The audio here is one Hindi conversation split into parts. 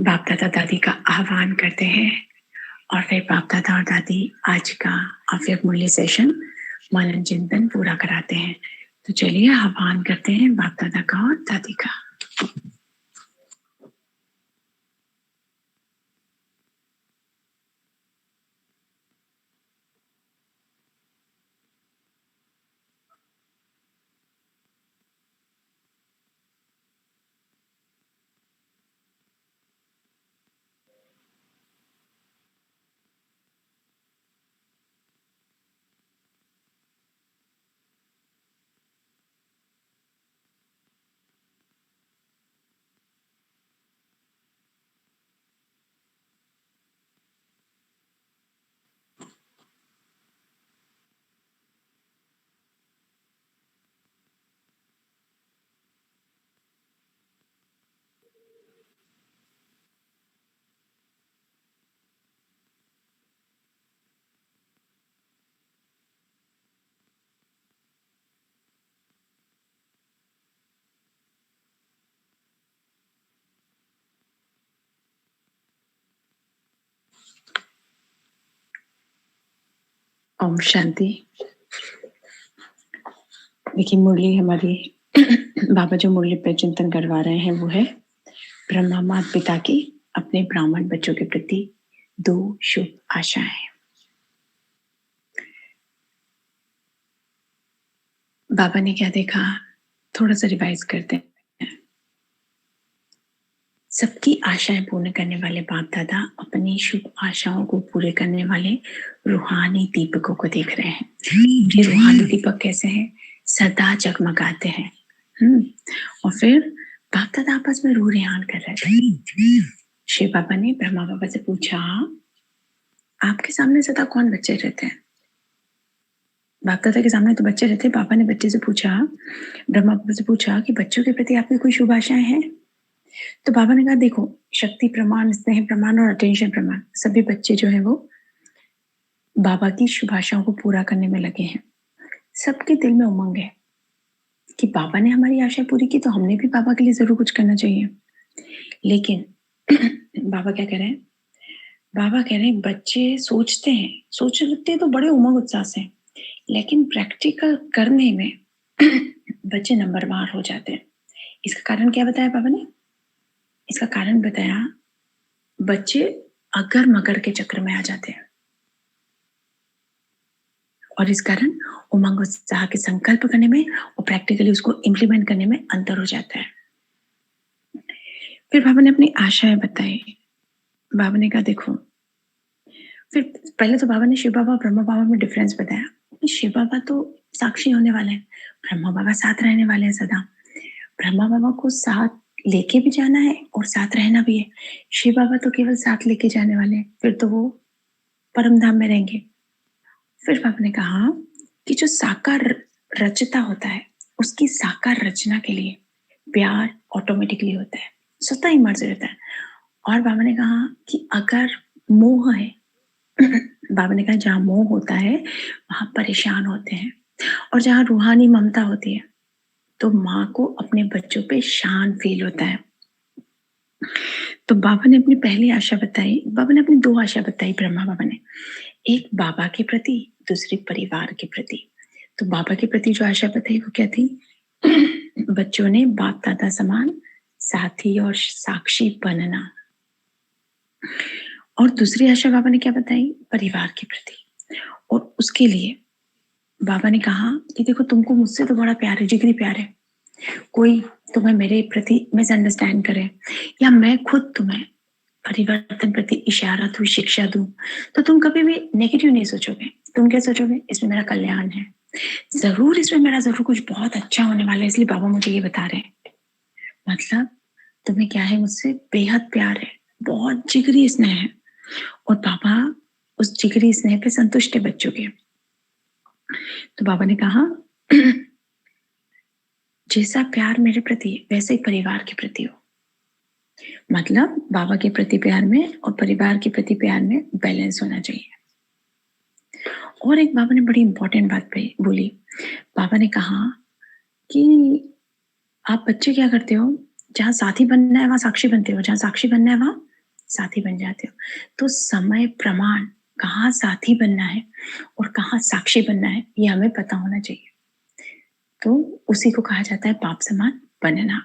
बाप दादा दादी का आह्वान करते हैं और फिर बाप दादा और दादी आज का अव्यक्त मूल्य सेशन मनन चिंतन पूरा कराते हैं। तो चलिए आह्वान करते हैं बाप दादा का और दादी का। ओम शांति। देखिए मुरली हमारी बाबा जो मुरली पे चिंतन करवा रहे हैं वो है ब्रह्मा माता पिता की अपने ब्राह्मण बच्चों के प्रति 2 शुभ आशाएं। बाबा ने क्या देखा, थोड़ा सा रिवाइज करते हैं। सबकी आशाएं पूर्ण करने वाले बाप दादा अपनी शुभ आशाओं को पूरे करने वाले रूहानी दीपकों को देख रहे हैं। ये रूहानी दीपक कैसे हैं? सदा जगमगाते हैं। और फिर बाप दादा आपस में रूह रेहान कर रहे थे। शिव बाबा ने ब्रह्मा बाबा से पूछा, आपके सामने सदा कौन बच्चे रहते हैं? बाप दादा के सामने तो बच्चे रहते। पापा ने बच्चे से पूछा, ब्रह्मा बाबा से पूछा कि बच्चों के प्रति आपकी कोई शुभ आशाएं हैं? तो बाबा ने कहा, देखो, शक्ति प्रमाण, स्नेह प्रमाण और अटेंशन प्रमाण, सभी बच्चे जो है वो बाबा की शुभ आशाओं को पूरा करने में लगे हैं। सबके दिल में उमंग है कि बाबा ने हमारी आशा पूरी की तो हमने भी बाबा के लिए जरूर कुछ करना चाहिए। लेकिन बाबा क्या कह रहे हैं? बाबा कह रहे हैं बच्चे सोचते हैं, सोचने लगते हैं तो बड़े उमंग उत्साह से, लेकिन प्रैक्टिकल करने में बच्चे नंबरवार हो जाते हैं। इसका कारण क्या बताया बाबा ने? इसका कारण बताया, बच्चे अगर मगर के चक्र में आ जाते हैं और इस कारण उमंग उत्साह के संकल्प करने में और प्रैक्टिकली उसको इम्प्लीमेंट करने में अंतर हो जाता है। फिर बाबा ने अपनी आशाएं बताई। बाबा ने कहा, देखो, फिर पहले तो बाबा ने शिव बाबा और ब्रह्मा बाबा में डिफरेंस बताया। शिव बाबा तो साक्षी होने वाले हैं, ब्रह्मा बाबा साथ रहने वाले हैं सदा। ब्रह्मा बाबा को साथ लेके भी जाना है और साथ रहना भी है। शिव बाबा तो केवल साथ लेके जाने वाले हैं, फिर तो वो परम धाम में रहेंगे। फिर बाबा ने कहा कि जो साकार रचता होता है उसकी साकार रचना के लिए प्यार ऑटोमेटिकली होता है, स्वतः ही मर्ज रहता है। और बाबा ने कहा कि अगर मोह है, बाबा ने कहा जहाँ मोह होता है वहां परेशान होते हैं, और जहाँ रूहानी ममता होती है तो माँ को अपने बच्चों पे शान फील होता है। तो बाबा ने अपनी पहली आशा बताई। बाबा ने अपनी 2 आशा बताई ब्रह्मा बाबा ने, एक बाबा के प्रति, दूसरी परिवार के प्रति। तो बाबा के प्रति जो आशा बताई वो क्या थी? बच्चों ने बाप दादा समान साथी और साक्षी बनना। और दूसरी आशा बाबा ने क्या बताई? परिवार के प्रति। और उसके लिए बाबा ने कहा कि देखो, तुमको मुझसे तो बड़ा प्यार है, जिगरी प्यार है। कोई तुम्हें मेरे प्रति मिसअंडरस्टैंड करे या मैं खुद तुम्हें परिवर्तन प्रति इशारा दूं, शिक्षा दूं, तो तुम कभी भी नेगेटिव नहीं सोचोगे। तुम क्या सोचोगे? इसमें मेरा कल्याण है, जरूर इसमें मेरा जरूर कुछ बहुत अच्छा होने वाला है, इसलिए बाबा मुझे ये बता रहे हैं। मतलब तुम्हें क्या है? मुझसे बेहद प्यार है, बहुत जिगरी स्नेह है, और बाबा उस जिगरी स्नेह पे संतुष्ट है बच्चों के। तो बाबा ने कहा जैसा प्यार मेरे प्रति है वैसे ही परिवार के प्रति हो। मतलब बाबा के प्रति प्यार में और परिवार के प्रति प्यार में बैलेंस होना चाहिए। और एक बाबा ने बड़ी इंपॉर्टेंट बात बोली। बाबा ने कहा कि आप बच्चे क्या करते हो? जहाँ साथी बनना है वहां साक्षी बनते हो, जहाँ साक्षी बनना है वहां साथी बन जाते हो। तो समय प्रमाण कहाँ साथी बनना है और कहाँ साक्षी बनना है, ये हमें पता होना चाहिए। तो उसी को कहा जाता है बाप समान बनना।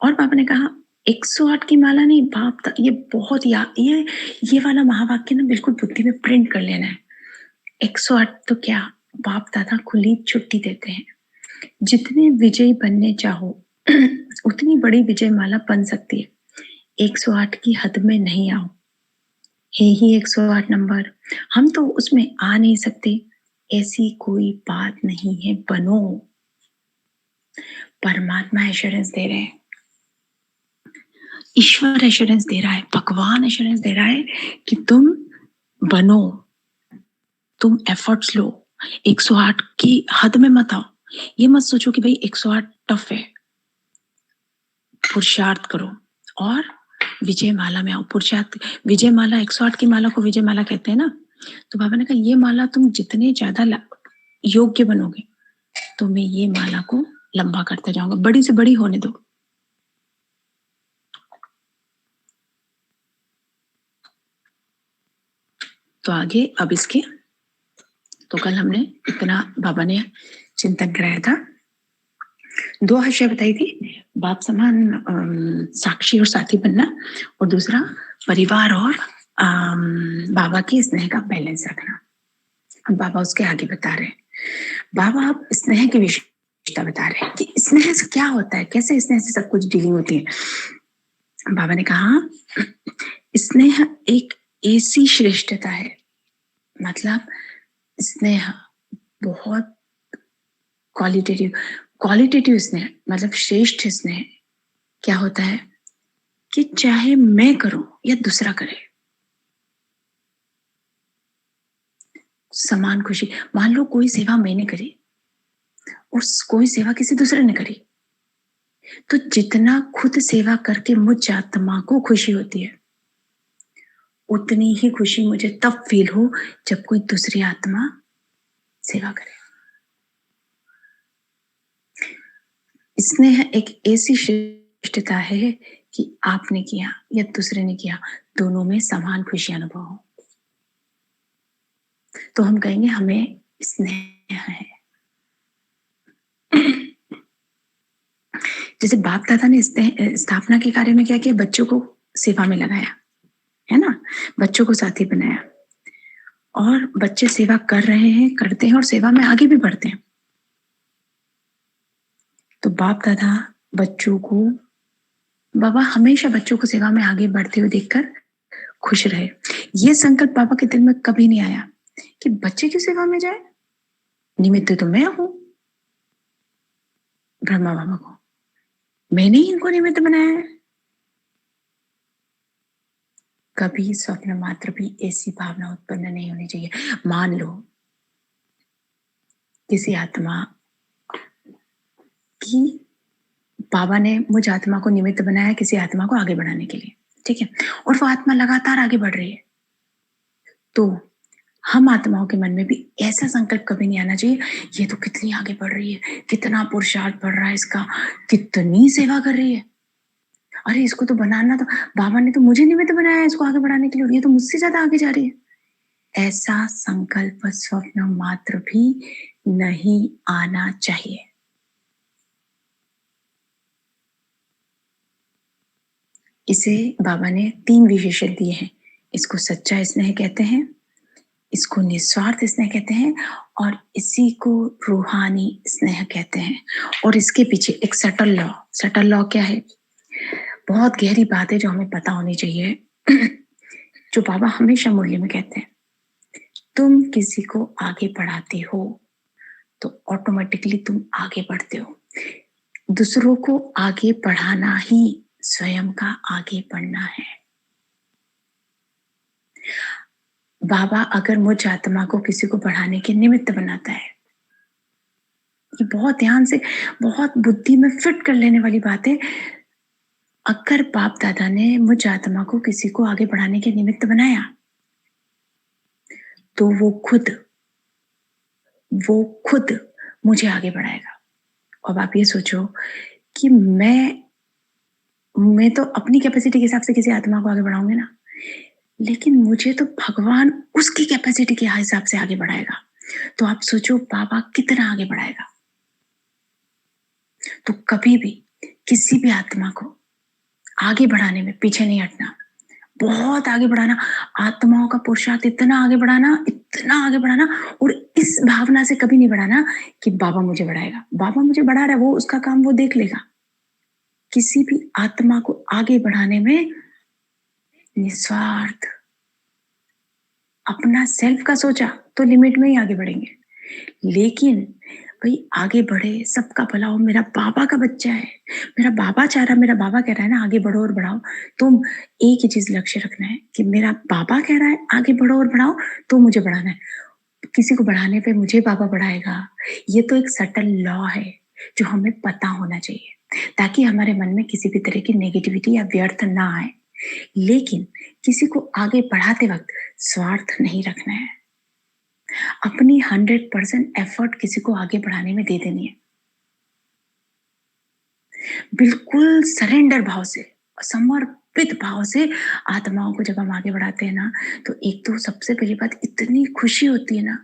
और बाबा ने कहा 108 की माला नहीं, बाप ये बहुत ये वाला महावाक्य ना बिल्कुल बुद्धि में प्रिंट कर लेना है। 108 तो क्या, बाप दादा खुली छुट्टी देते हैं। जितने विजयी बनने चाहो उतनी बड़ी विजय माला बन सकती है। 108 की हद में नहीं आओ। है ही 108 नंबर, हम तो उसमें आ नहीं सकते, ऐसी कोई बात नहीं है, बनो। परमात्मा एश्योरेंस दे रहे हैं, ईश्वर एश्योरेंस दे रहा है, भगवान एश्योरेंस दे रहा है कि तुम बनो, तुम एफर्ट्स लो। 108 की हद में मत आओ। ये मत सोचो कि भाई 108 टफ है, पुरुषार्थ करो और विजय माला में आओ। पुरुषार्थ, विजय माला, 108 की माला को विजय माला कहते हैं ना। तो बाबा ने कहा ये माला तुम जितने ज्यादा योग्य बनोगे तो मैं ये माला को लंबा करते जाऊंगा, बड़ी से बड़ी होने दो। तो आगे अब इसके, तो कल हमने इतना बाबा ने चिंतन कराया था। 2 आशय बताई थी, बाप समान साक्षी और साथी बनना, और दूसरा परिवार और बाबा की स्नेह का बैलेंस रखना। अब बाबा उसके आगे बता रहे हैं। बाबा अब स्नेह की विशेषता बता रहे हैं कि स्नेह से क्या होता है, कैसे स्नेह से सब कुछ डीलिंग होती है। बाबा ने कहा स्नेह एक ऐसी श्रेष्ठता है, मतलब स्नेह बहुत क्वालिटेटिव स्नेह, मतलब श्रेष्ठ स्नेह क्या होता है कि चाहे मैं करूं या दूसरा करे, समान खुशी। मान लो कोई सेवा मैंने करी और कोई सेवा किसी दूसरे ने करी, तो जितना खुद सेवा करके मुझ आत्मा को खुशी होती है, उतनी ही खुशी मुझे तब फील हो जब कोई दूसरी आत्मा सेवा करे। स्नेह एक ऐसी श्रेष्ठता है कि आपने किया या दूसरे ने किया, दोनों में समान खुशी अनुभव हो, तो हम कहेंगे हमें स्नेह है। जैसे बाप दादा ने स्थापना के कार्य में क्या किया, बच्चों को सेवा में लगाया, है ना, बच्चों को साथी बनाया, और बच्चे सेवा कर रहे हैं, करते हैं और सेवा में आगे भी बढ़ते हैं। तो बाप दादा बच्चों को, बाबा हमेशा बच्चों को सेवा में आगे बढ़ते हुए देखकर खुश रहे। ये संकल्प बाबा के दिल में कभी नहीं आया कि बच्चे की सेवा में जाए, निमित्त तो मैं हूं। ब्रह्मा बाबा को मैंने ही इनको निमित्त बनाया है। कभी स्वप्न मात्र भी ऐसी भावना उत्पन्न नहीं होनी चाहिए। मान लो किसी आत्मा की, बाबा ने मुझ आत्मा को निमित्त बनाया किसी आत्मा को आगे बढ़ाने के लिए, ठीक है, और वो आत्मा लगातार आगे बढ़ रही है, तो हम आत्माओं के मन में भी ऐसा संकल्प कभी नहीं आना चाहिए, ये तो कितनी आगे बढ़ रही है, कितना पुरुषार्थ बढ़ रहा है इसका, कितनी सेवा कर रही है, अरे इसको तो बनाना, तो बाबा ने तो मुझे निमित्त बनाया है इसको आगे बढ़ाने के लिए, और ये तो मुझसे ज्यादा आगे जा रही है। ऐसा संकल्प स्वप्न मात्र भी नहीं आना चाहिए। इसे बाबा ने 3 विशेषण दिए हैं। इसको सच्चा स्नेह कहते हैं, इसको निस्वार्थ स्नेह कहते हैं, और इसी को रूहानी स्नेह कहते हैं। और इसके पीछे एक सटल लॉ क्या है, बहुत गहरी बात है जो हमें पता होनी चाहिए। जो बाबा हमेशा मुरली में कहते हैं, तुम किसी को आगे बढ़ाते हो तो ऑटोमेटिकली तुम आगे बढ़ते हो। दूसरों को आगे बढ़ाना ही स्वयं का आगे बढ़ना है। बाबा अगर मुझ आत्मा को किसी को बढ़ाने के निमित्त बनाता है, ये बहुत ध्यान से, बहुत बुद्धि में फिट कर लेने वाली बात है। अगर बाप दादा ने मुझ आत्मा को किसी को आगे बढ़ाने के निमित्त बनाया, तो वो खुद मुझे आगे बढ़ाएगा। अब आप ये सोचो कि मैं तो अपनी कैपेसिटी के हिसाब से किसी आत्मा को आगे बढ़ाऊंगी ना, लेकिन मुझे तो भगवान उसकी कैपेसिटी के हिसाब से आगे बढ़ाएगा। तो आप सोचो बाबा कितना आगे बढ़ाएगा। तो कभी भी किसी भी आत्मा को आगे बढ़ाने में पीछे नहीं हटना, बहुत आगे बढ़ाना, आत्माओं का पुरुषार्थ इतना आगे बढ़ाना, और इस भावना से कभी नहीं बढ़ाना कि बाबा मुझे बढ़ाएगा, बाबा मुझे बढ़ा रहा है, वो उसका काम वो देख लेगा। किसी भी आत्मा को आगे बढ़ाने में निस्वार्थ, अपना सेल्फ का सोचा तो लिमिट में ही आगे बढ़ेंगे, लेकिन भाई आगे बढ़े, सबका भला हो, मेरा बाबा का बच्चा है, मेरा बाबा चाह रहा, मेरा बाबा कह रहा है ना आगे बढ़ो और बढ़ाओ, तुम एक ही चीज लक्ष्य रखना है कि मेरा बाबा कह रहा है आगे बढ़ो और बढ़ाओ, तो मुझे बढ़ाना है। किसी को बढ़ाने पे मुझे बाबा बढ़ाएगा, ये तो एक सटल लॉ है जो हमें पता होना चाहिए, ताकि हमारे मन में किसी भी तरह की नेगेटिविटी या व्यर्थ ना आए। लेकिन किसी को आगे बढ़ाते वक्त स्वार्थ नहीं रखना है, अपनी 100% एफर्ट किसी को आगे बढ़ाने में दे देनी है, बिल्कुल सरेंडर भाव से, समर्पित भाव से। आत्माओं को जब हम आगे बढ़ाते हैं ना, तो एक तो सबसे पहली बात इतनी खुशी होती है ना,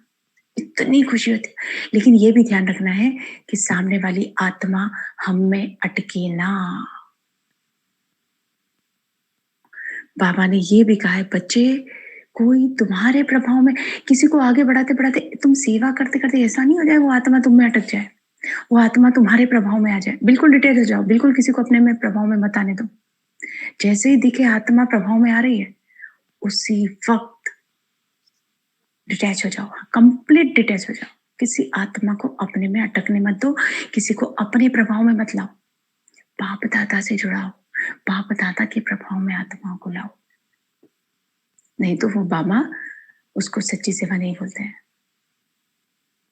इतनी खुशी होती है, लेकिन ये भी ध्यान रखना है कि सामने वाली आत्मा हम में अटके ना। बाबा ने ये भी कहा है, बच्चे कोई तुम्हारे प्रभाव में किसी को आगे बढ़ाते बढ़ाते, तुम सेवा करते करते ऐसा नहीं हो जाए वो आत्मा तुम में अटक जाए, वो आत्मा तुम्हारे प्रभाव में आ जाए। बिल्कुल डिटेल हो जाओ, बिल्कुल किसी को अपने में प्रभाव में मत आने दो। जैसे ही दिखे आत्मा प्रभाव में आ रही है, उसी वक्त डिटैच हो जाओ, कंप्लीट डिटैच हो जाओ। किसी आत्मा को अपने में अटकने मत दो, किसी को अपने प्रभाव में मत लाओ। बाप दादा से जुड़ाओ, बाप दादा के प्रभाव में आत्माओं को लाओ, नहीं तो वो बाबा उसको सच्ची सेवा नहीं बोलते हैं।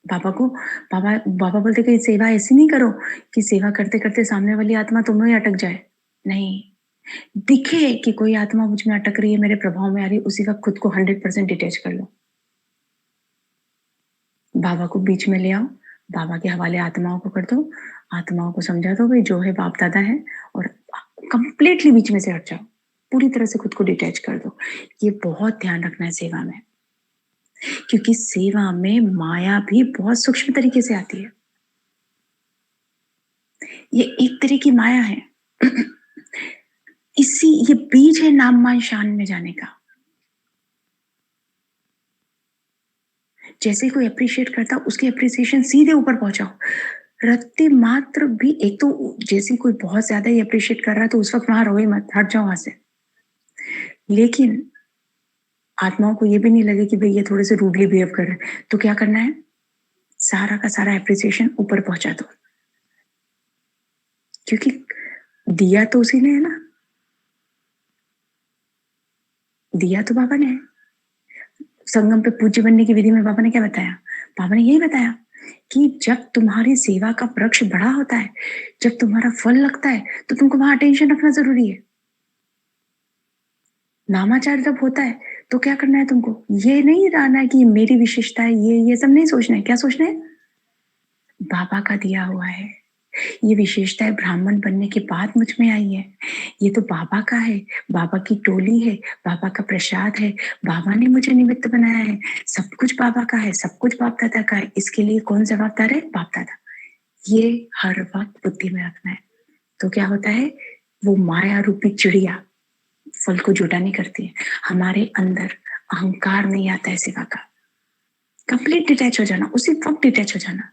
बाबा को बाबा बाबा बोलते कि सेवा ऐसी नहीं करो कि सेवा करते करते सामने वाली आत्मा तुम में अटक जाए। नहीं, दिखे कि कोई आत्मा मुझ में अटक रही है, मेरे प्रभाव में आ रही है, उसी वक्त खुद को 100% डिटैच कर लो, बाबा को बीच में ले आओ, बाबा के हवाले आत्माओं को कर दो, आत्माओं को समझा दो भाई जो है बाप दादा है, और कंप्लीटली बीच में से हट जाओ, पूरी तरह से खुद को डिटैच कर दो। ये बहुत ध्यान रखना है सेवा में, क्योंकि सेवा में माया भी बहुत सूक्ष्म तरीके से आती है। ये एक तरह की माया है। ये बीज है नाम मान शान में जाने का। जैसे कोई अप्रिशिएट करता, उसकी अप्रिसिएशन सीधे ऊपर पहुंचाओ, रत्ती मात्र भी। एक तो जैसे कोई बहुत ज्यादा ही अप्रिशिएट कर रहा है तो उस वक्त वहां रहो ही मत, हट जाओ वहां से। लेकिन आत्माओं को ये भी नहीं लगे कि भाई ये थोड़े से रूडली बिहेव कर रहे हैं, तो क्या करना है, सारा का सारा अप्रिसिएशन ऊपर पहुंचा दो, क्योंकि दिया तो उसी ने है ना, दिया तो बाबा ने है। संगम पे पूज्य बनने की विधि में बाबा ने क्या बताया, बाबा ने यही बताया कि जब तुम्हारी सेवा का वृक्ष बड़ा होता है, जब तुम्हारा फल लगता है, तो तुमको वहां अटेंशन रखना जरूरी है। नामाचार जब होता है तो क्या करना है तुमको, ये नहीं रहना है कि मेरी विशेषता है, ये सब नहीं सोचना है। क्या सोचना है, बाबा का दिया हुआ है, ये विशेषताएं ब्राह्मण बनने के बाद मुझ में आई है, ये तो बाबा का है, बाबा की टोली है, बाबा का प्रसाद है, बाबा ने मुझे निमित्त बनाया है, सब कुछ बाबा का है, सब कुछ बाप दादा का है। इसके लिए कौन जवाबदार है, बाप दादा। ये हर वक्त बुद्धि में रखना है। तो क्या होता है, वो माया रूपी चिड़िया फल को जुटा नहीं करती है, हमारे अंदर अहंकार नहीं आता है सेवा का। कंप्लीट डिटैच हो जाना, उसी वक्त डिटैच हो जाना।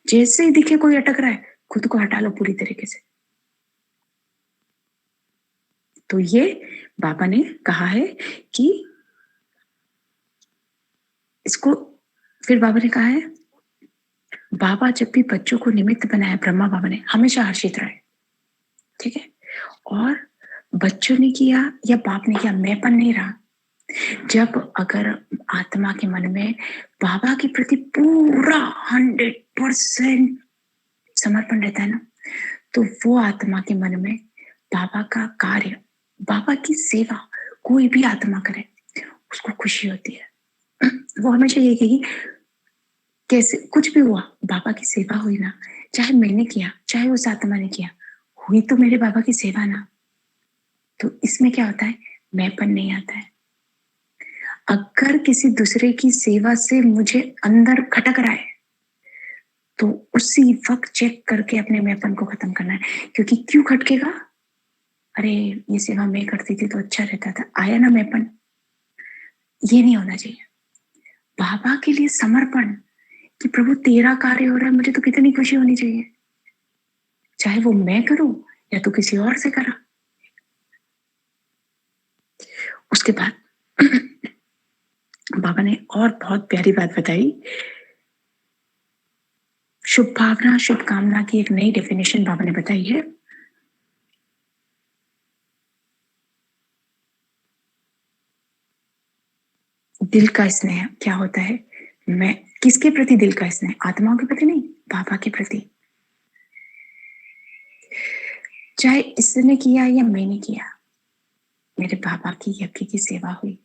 जैसे ही दिखे कोई अटक रहा है, खुद को हटा लो पूरी तरीके से। तो ये बाबा ने कहा है कि इसको, फिर बाबा ने कहा है, बाबा जब भी बच्चों को निमित्त बनाया ब्रह्मा बाबा ने, हमेशा हर्षित रहे, ठीक है। और बच्चों ने किया या बाप ने किया, मैंपन नहीं रहा। जब अगर आत्मा के मन में बाबा के प्रति पूरा 100% समर्पण रहता है ना, तो वो आत्मा के मन में बाबा का कार्य, बाबा की सेवा कोई भी आत्मा करे, उसको खुशी होती है। वो हमेशा ये कहेगी, कैसे कुछ भी हुआ, बाबा की सेवा हुई ना, चाहे मैंने किया चाहे उस आत्मा ने किया, हुई तो मेरे बाबा की सेवा ना। तो इसमें क्या होता है, मैंपन नहीं आता है, अगर किसी दूसरे की सेवा से मुझे अंदर खटक रहा है, तो उसी वक़्त चेक करके अपने मैंपन को खत्म करना है। क्योंकि क्यों खटकेगा? अरे! ये सेवा मैं करती थी तो अच्छा रहता था। आया ना मैंपन? ये नहीं होना चाहिए। बाबा के लिए समर्पण कि प्रभु तेरा कार्य हो रहा है, मुझे तो कितनी खुशी होनी चाहिए। चाहे वो मैं करूँ या तू किसी और से करा। उसके बाद बाबा ने और बहुत प्यारी बात बताई। शुभ भावना, शुभकामना की एक नई डेफिनेशन बाबा ने बताई है। दिल का स्नेह क्या होता है? मैं किसके प्रति दिल का स्नेह? आत्माओं के प्रति नहीं, बाबा के प्रति। चाहे इसने किया या मैंने किया, मेरे बाबा की यज्ञ की सेवा हुई,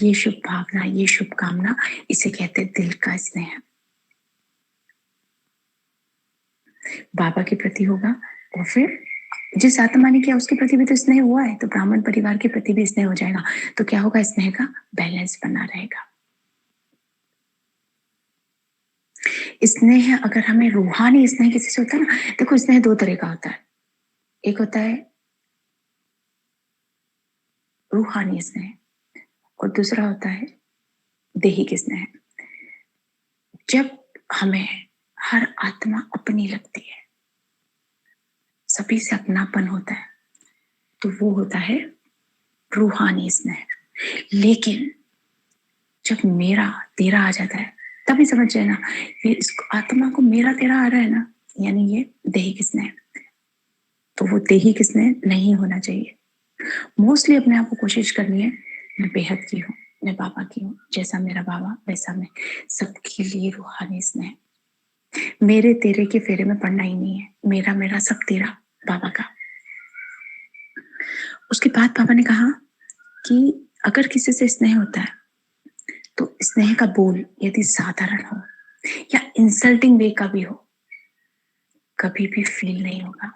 ये शुभ भावना, ये शुभकामना, इसे कहते हैं दिल का स्नेह। बाबा के प्रति होगा और फिर जिस आत्मा ने किया उसके प्रति भी तो स्नेह हुआ है, तो ब्राह्मण परिवार के प्रति भी स्नेह हो जाएगा। तो क्या होगा? स्नेह का बैलेंस बना रहेगा। स्नेह अगर हमें रूहानी स्नेह किसी से होता है ना, देखो स्नेह दो तरह का होता है। एक होता है रूहानी स्नेह और दूसरा होता है दैहिक स्नेह। जब हमें हर आत्मा अपनी लगती है, सभी से अपनापन होता है, तो वो होता है रूहानी स्नेह। लेकिन जब मेरा तेरा आ जाता है, तभी समझ जाए ना, ये इस आत्मा को मेरा तेरा आ रहा है ना, यानी ये दैहिक स्नेह। तो वो दैहिक स्नेह नहीं होना चाहिए। मोस्टली अपने आप को कोशिश करनी है, मैं बेहद की हूँ, मैं बाबा की हूँ, जैसा मेरा बाबा वैसा मैं। सबके लिए रूहानी स्नेह। मेरे तेरे के फेरे में पड़ना ही नहीं है, मेरा मेरा सब तेरा, बाबा का। उसके बाद बाबा ने कहा कि अगर किसी से स्नेह होता है तो स्नेह का बोल यदि साधारण हो या इंसल्टिंग वे का भी हो, कभी भी फील नहीं होगा।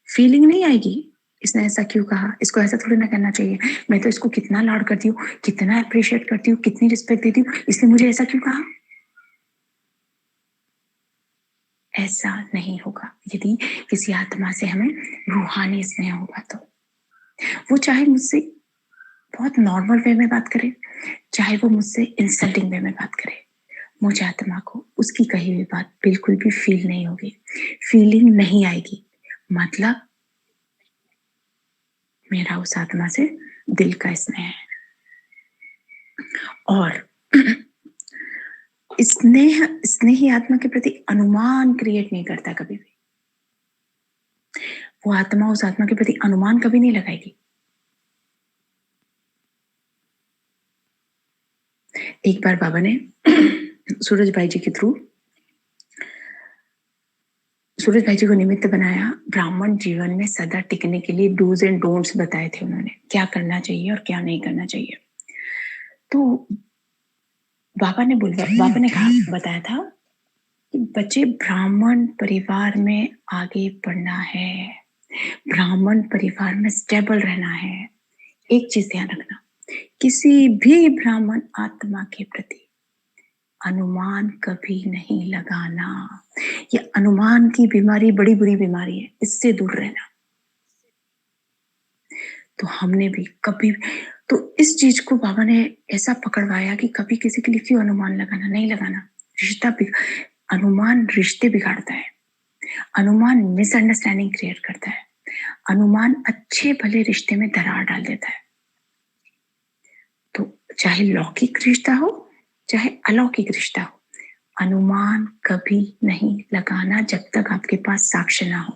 फीलिंग नहीं आएगी, इसने ऐसा क्यों कहा, इसको ऐसा थोड़ी ना करना चाहिए, मैं तो इसको कितना लाड करती हूँ, कितना अप्रिशिएट करती हूँ, कितनी रिस्पेक्ट देती हूँ, इसने मुझे ऐसा क्यों कहा। ऐसा नहीं होगा यदि किसी आत्मा से हमें रूहानी स्नेह होगा। तो वो चाहे मुझसे बहुत नॉर्मल वे में बात करे, चाहे वो मुझसे इंसल्टिंग वे में बात करे, मुझे आत्मा को उसकी कही हुई बात बिल्कुल भी फील नहीं होगी, फीलिंग नहीं आएगी। मतलब मेरा उस आत्मा से दिल का स्नेह है। और स्नेह स्नेही आत्मा के प्रति अनुमान क्रिएट नहीं करता कभी भी। वो आत्मा उस आत्मा के प्रति अनुमान कभी नहीं लगाएगी। एक बार बाबा ने सूरज भाई जी के थ्रू सूरज भाई जी को निमित्त बनाया, ब्राह्मण जीवन में सदा टिकने के लिए डूज एंड डोंट्स बताए थे उन्होंने, क्या करना चाहिए और क्या नहीं करना चाहिए। तो बाबा ने कहा, बताया था कि बच्चे ब्राह्मण परिवार में आगे बढ़ना है, ब्राह्मण परिवार में स्टेबल रहना है। एक चीज ध्यान रखना, किसी भी ब्राह्मण आत्मा के प्रति अनुमान कभी नहीं लगाना। ये अनुमान की बीमारी बड़ी बुरी बीमारी है, इससे दूर रहना। तो हमने भी कभी, तो इस चीज को बाबा ने ऐसा पकड़वाया कि कभी किसी के लिए क्यों अनुमान लगाना, नहीं लगाना। रिश्ता अनुमान रिश्ते बिगाड़ता है, अनुमान मिसअंडरस्टैंडिंग क्रिएट करता है, अनुमान अच्छे भले रिश्ते में दरार डाल देता है। तो चाहे लौकिक रिश्ता हो चाहे अलौकिक रिश्ता हो, अनुमान कभी नहीं लगाना जब तक आपके पास साक्ष्य ना हो।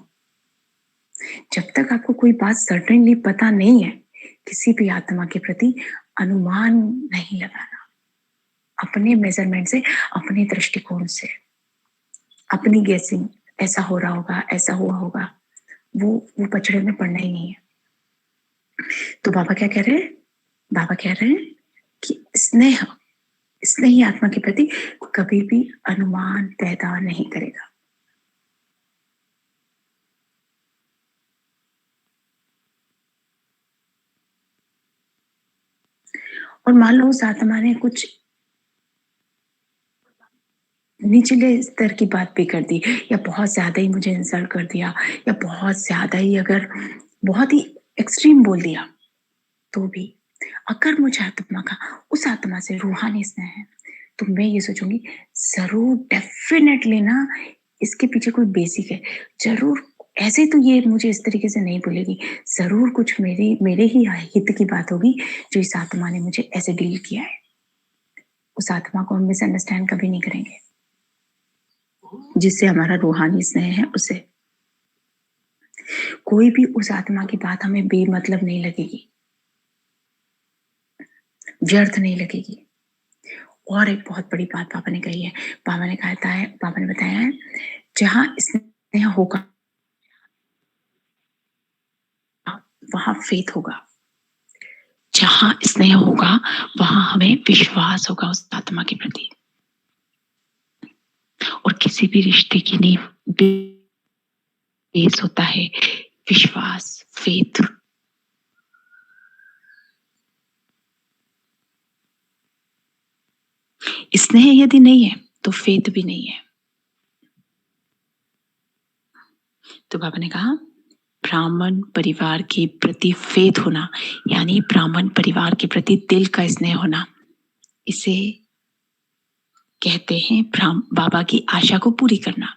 जब तक आपको कोई बात सर्टेनली पता नहीं है, किसी भी आत्मा के प्रति अनुमान नहीं लगाना। अपने मेजरमेंट से, अपने दृष्टिकोण से, अपनी गेसिंग, ऐसा हो रहा होगा, ऐसा हुआ होगा, वो पचड़े में पड़ना ही नहीं है। तो बाबा क्या कह रहे हैं? बाबा कह रहे हैं कि स्नेह स्नेही आत्मा के प्रति कभी भी अनुमान पैदा नहीं करेगा। और मान लो उस आत्मा ने कुछ निचले स्तर की बात भी कर दी, या बहुत ज़्यादा ही मुझे इंसल्ट कर दिया, या बहुत ज़्यादा ही अगर बहुत ही एक्सट्रीम बोल दिया, तो भी अगर मुझ आत्मा का उस आत्मा से रूहानी स्नेह है, तो मैं ये सोचूँगी ज़रूर डेफ़िनेटली ना इसके पीछे कोई बेसिक है। ज़रूर ऐसे तो ये मुझे इस तरीके से नहीं बोलेगी। ज़रूर कुछ मेरे ही हित की बात होगी जो इस आत्मा ने मुझे ऐसे डील किया है। उस आत्मा को हम मिसअंडरस्टैंड कभी नहीं करेंगे। जिससे हमारा रूहानी स्नेह है उसे। कोई भी उस आत्मा की बात हमें बेमतलब नहीं लगेगी, व्यर्थ नहीं लगेगी। और एक बहुत बड़ी बात पापा ने कही है। पापा ने बताया है, जहाँ स्नेह होगा, वहाँ फेथ होगा। जहाँ स्नेह होगा, वहाँ हमें विश्वास होगा उस आत्मा के प्रति। और किसी भी रिश्ते की नींव बेस होता है विश्वास, फेथ। स्नेह यदि नहीं है तो फेथ भी नहीं है। तो पापा ने कहा ब्राह्मण परिवार के प्रति फेथ होना, यानी ब्राह्मण परिवार के प्रति दिल का स्नेह होना, इसे कहते हैं बाबा की आशा को पूरी करना।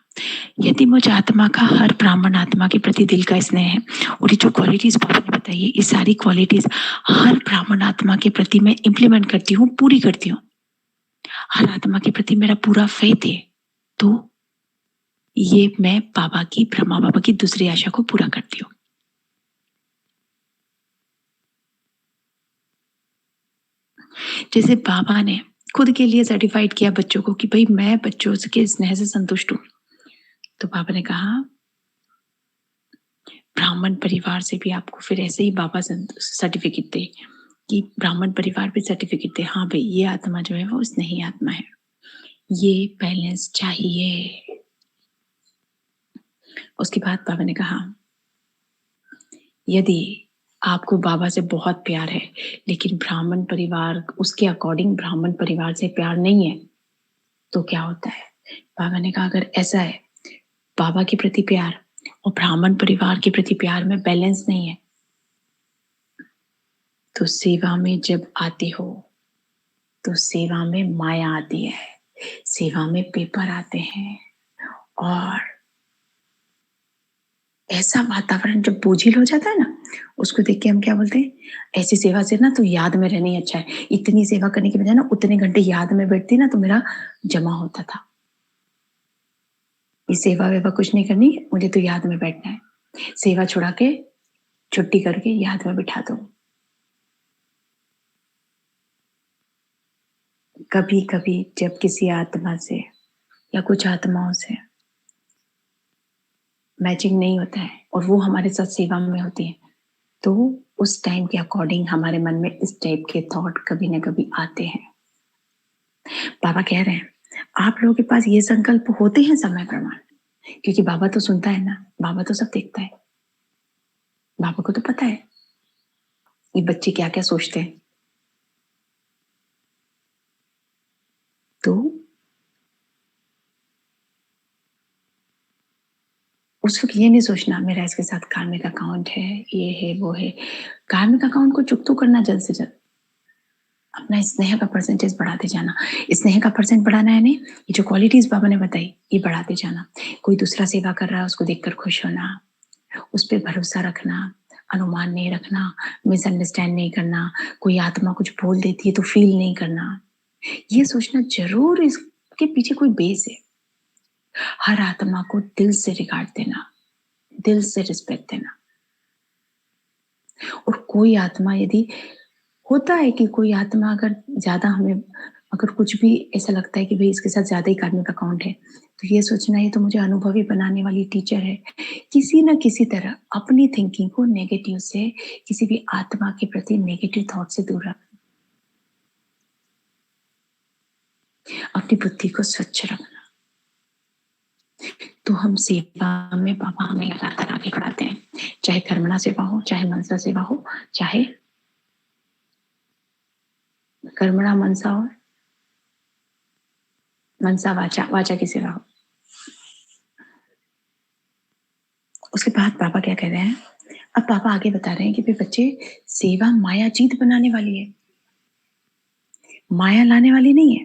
यदि मुझ आत्मा का हर ब्राह्मण आत्मा के प्रति दिल का स्नेह है, और ये जो क्वालिटीज पापा ने बताई है, ये सारी क्वालिटीज हर ब्राह्मण आत्मा के प्रति मैं इंप्लीमेंट करती हूँ, पूरी करती हूँ, हर आत्मा के प्रति मेरा पूरा फेथ है, तो ये मैं ब्रह्मा बाबा की दूसरी आशा को पूरा करती हूँ। जैसे बाबा ने खुद के लिए सर्टिफाइड किया बच्चों को कि भाई मैं बच्चों के स्नेह से संतुष्ट हूँ, तो बाबा ने कहा ब्राह्मण परिवार से भी आपको फिर ऐसे ही बाबा सर्टिफिकेट दे, कि ब्राह्मण परिवार भी सर्टिफिकेट दे, हाँ भाई ये आत्मा जो है वो स्नेही आत्मा है, ये बैलेंस चाहिए। उसके बाद बाबा ने कहा यदि आपको बाबा से बहुत प्यार है, लेकिन ब्राह्मण परिवार उसके अकॉर्डिंग ब्राह्मण परिवार से प्यार नहीं है, तो क्या होता है? बाबा ने कहा अगर ऐसा है, बाबा के प्रति प्यार और ब्राह्मण परिवार के प्रति प्यार में बैलेंस नहीं है, तो सेवा में जब आते हो, तो सेवा में माया आती है, सेवा में पेपर आते हैं, और ऐसा वातावरण जब बोझिल हो जाता है ना, उसको देख के हम क्या बोलते हैं, ऐसी सेवा से ना तो याद में रहना ही अच्छा है। इतनी सेवा करने के बजाय ना उतने घंटे याद में बैठती ना तो मेरा जमा होता था। ये सेवा वेवा कुछ नहीं करनी, मुझे तो याद में बैठना है। सेवा छुड़ा के छुट्टी करके याद में बिठा दो। कभी कभी जब किसी आत्मा से या कुछ आत्माओं से मैचिंग नहीं होता है और वो हमारे साथ सेवा में होती है, तो उस टाइम के अकॉर्डिंग हमारे मन में इस टाइप के थॉट कभी ना कभी आते हैं। बाबा कह रहे हैं आप लोगों के पास ये संकल्प होते हैं समय प्रमाण, क्योंकि बाबा तो सुनता है ना, बाबा तो सब देखता है, बाबा को तो पता है ये बच्चे क्या क्या सोचते हैं। तो उस वक्त ये नहीं सोचना मेरा इसके साथ कार्मिक अकाउंट है, ये है वो है। कार्मिक अकाउंट को चुप तो करना जल्द से जल्द, अपना स्नेह का परसेंटेज बढ़ाते जाना। स्नेह का परसेंट बढ़ाना है, नहीं ये जो क्वालिटीज बाबा ने बताई ये बढ़ाते जाना। कोई दूसरा सेवा कर रहा है उसको देखकर खुश होना, उस पर भरोसा रखना, अनुमान नहीं रखना, मिसअंडरस्टैंड नहीं करना, कोई आत्मा कुछ बोल देती है तो फील नहीं करना, ये सोचना जरूर इसके पीछे कोई बेस है। हर आत्मा को दिल से रिगार्ड देना, दिल से रिस्पेक्ट देना। और कोई आत्मा यदि होता है कि कोई आत्मा अगर ज्यादा हमें अगर कुछ भी ऐसा लगता है कि भाई इसके साथ ज्यादा ही कार्मिक अकाउंट है, तो ये सोचना ये तो मुझे अनुभवी बनाने वाली टीचर है। किसी ना किसी तरह अपनी थिंकिंग को नेगेटिव से, किसी भी आत्मा के प्रति नेगेटिव थॉट से दूर रखना, अपनी बुद्धि को स्वच्छ रखना। तो हम सेवा में बाबा हमें लगातार आगे बढ़ाते हैं, चाहे कर्मणा सेवा हो, चाहे मनसा सेवा हो, चाहे कर्मणा मनसा और मनसा वाचा, वाचा की सेवा हो। उसके बाद पापा क्या कह रहे हैं, अब पापा आगे बता रहे हैं कि भाई बच्चे, सेवा माया जीत बनाने वाली है, माया लाने वाली नहीं है।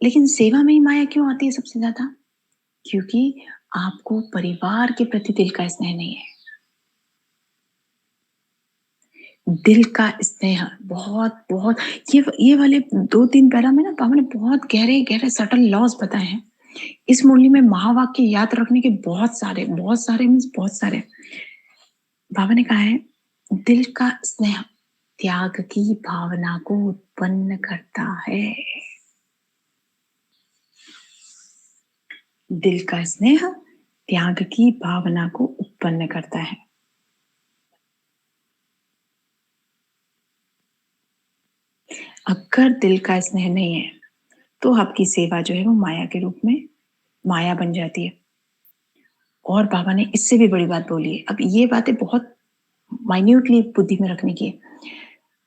लेकिन सेवा में ही माया क्यों आती है सबसे ज्यादा? क्योंकि आपको परिवार के प्रति दिल का स्नेह नहीं है। दिल का स्नेह बहुत बहुत, ये वाले 2-3 पैरा में ना पापा ने बहुत गहरे गहरे सटल लॉज बताए हैं। इस मुरली में महावाक्य याद रखने के बहुत सारे मीन्स बहुत सारे। बाबा ने कहा है, दिल का स्नेह त्याग की भावना को उत्पन्न करता है। दिल का स्नेह त्याग की भावना को उत्पन्न करता है। अगर दिल का स्नेह नहीं है तो आपकी सेवा जो है वो माया के रूप में माया बन जाती है। और बाबा ने इससे भी बड़ी बात बोली है। अब ये बातें बहुत माइन्यूटली बुद्धि में रखने की है।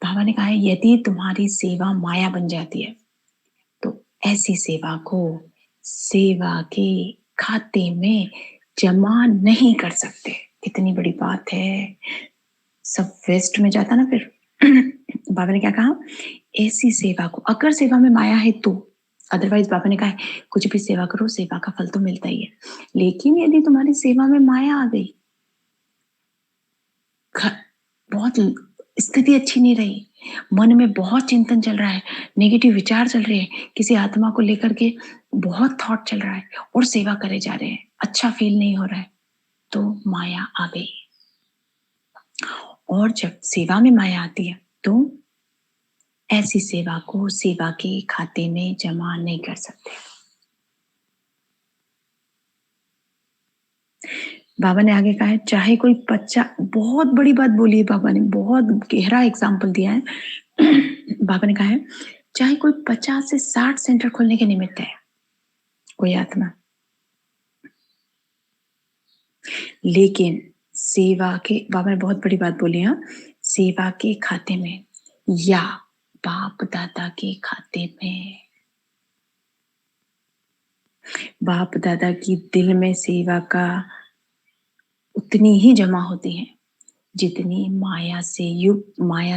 बाबा ने कहा है, यदि तुम्हारी सेवा माया बन जाती है तो ऐसी सेवा को सेवा के खाते में जमा नहीं कर सकते। कितनी बड़ी बात है। सब वेस्ट में जाता ना फिर। बाबा ने क्या कहा, ऐसी सेवा को, अगर सेवा में माया है तो, अदरवाइज बाबा ने कहा है कुछ भी सेवा करो, सेवा का फल तो मिलता ही है। लेकिन यदि तुम्हारी सेवा में माया आ गई, बहुत स्थिति अच्छी नहीं रही, मन में बहुत चिंतन चल रहा है, नेगेटिव विचार चल रहे हैं, किसी आत्मा को लेकर के बहुत थॉट चल रहा है और सेवा करे जा रहे हैं, अच्छा फील नहीं हो रहा है, तो माया आ गई। और जब सेवा में माया आती है तो ऐसी सेवा को सेवा के खाते में जमा नहीं कर सकते। बाबा ने आगे कहा है, चाहे कोई बच्चा, बहुत बड़ी बात बोली है बाबा ने, बहुत गहरा एग्जाम्पल दिया है। बाबा ने कहा है, चाहे कोई 50 से 60 सेंटर खोलने के निमित्त है कोई आत्मा, लेकिन सेवा के, बाबा ने बहुत बड़ी बात बोली है, सेवा के खाते में या बाप दादा के खाते में, बाप दादा की दिल में सेवा का उतनी ही जमा होती है जितनी माया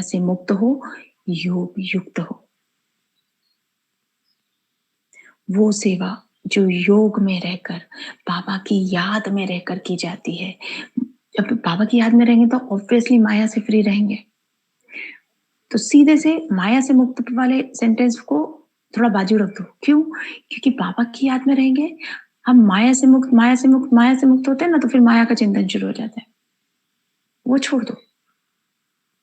से मुक्त हो, योग युक्त हो। वो सेवा जो योग में रहकर, बाबा की याद में रहकर की जाती है। जब बाबा की याद में रहेंगे तो ऑब्वियसली माया से फ्री रहेंगे। तो सीधे से माया से मुक्त वाले सेंटेंस को थोड़ा बाजू रख दो। क्यों? क्योंकि बाबा की याद में रहेंगे, हम माया से मुक्त, माया से मुक्त, माया से मुक्त होते हैं ना, तो फिर माया का चिंतन शुरू हो जाता है, वो छोड़ दो।